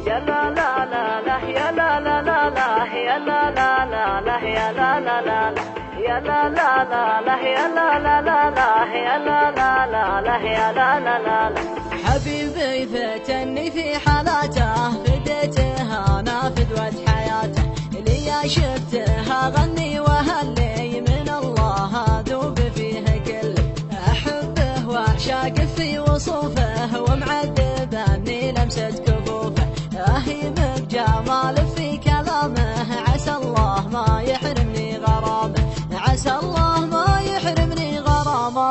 يا لا لا لا لا يا لا لا لا لا يا لا لا لا لا يا لا لا لا لا يا لا لا لا لا يا لا لا لا لا يا لا لا لا لا يا لا لا لا لا. حبيبي فتني في حالاته، فديتها انا فدوة حياته، اللي شفتها غني وهلي من الله ذوب فيه كله، احبه واعشاق في وصوفه ومعذبني لمسة كفوفه، اهيم بجمال في كلامه عسى الله ما يحرمني غرامه، عسى الله ما يحرمني غرامه.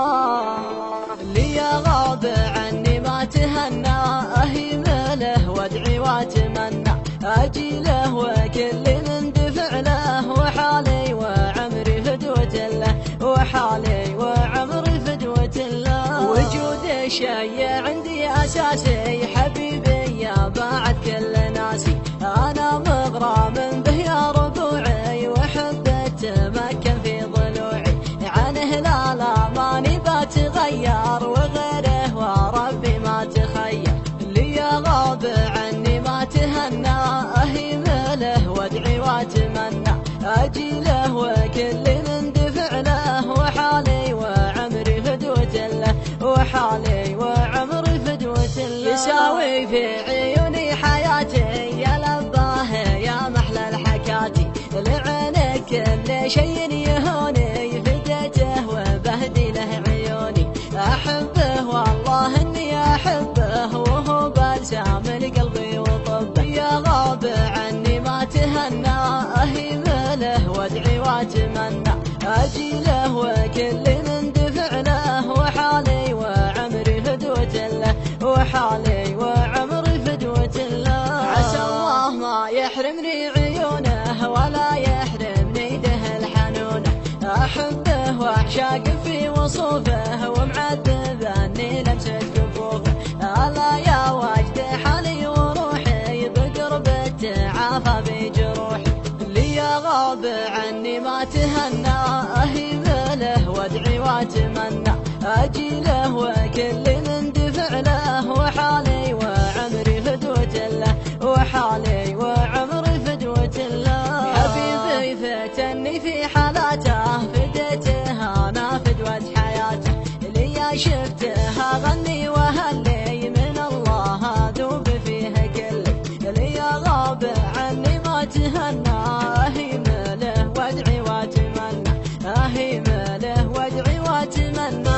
اللي غاب عني ما تهنى اهيم له وادعي واتمنى، اجي له وكل من دفع له، وحالي وعمري فدوة له، وحالي وعمري فدوة له. وجود شي عندي اساسي حبيبي يا بعد كل ناسي، انا مغرام به يا ربوعي، وحبه تمكن في ضلوعي، عنه لا ماني بتغير، وغيره وربي ما تخير. اللي غاب عني ما تهنى اهيم له وادعي واتمنى، اجي له وكل من دفع له، وحالي وعمري فدوة له، وحالي وعمري فدوة له. يساوي في عيوني حياتي يا لباه يا محلى الحكاتي، لعينك كل شيء يهوني، فديته وبهدي له عيوني، احبه والله اني احبه، وهو بلسام قلبي وطبه. يا غاب عني ما تهنى اهيم له وادعي واتمنى، اجي له وكل من دفع له، وحالي وعمري فدوة له، وحالي وعمري فدوة له. عسى الله ما يحرمني عيونه ولا يحرمني ده الحنونه، احبه واعشاق في وصوفه ومعذبني لمسة كفوفه، الا يا واجد حالي وروحي بقربه عافى بجروحي. اللي غاب عني ما تهنى اهيم له وادعي واتمنى، اجي له وكل من دفع له، وحالي وعمري فدوة له، وحالي وعمري فدوة له. حبيبي فتني في حالاته، فديتها انا فدوة حياته، اللي شفتها غني وهلي من الله ذوب فيه كله. اللي غاب عني ما تهنى اهيم له وادعي واتمنى، اهيم له وادعي واتمنى.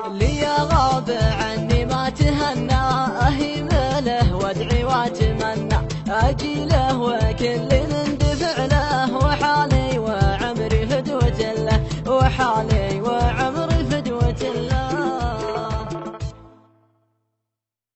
اللي غاب عني ما تهنى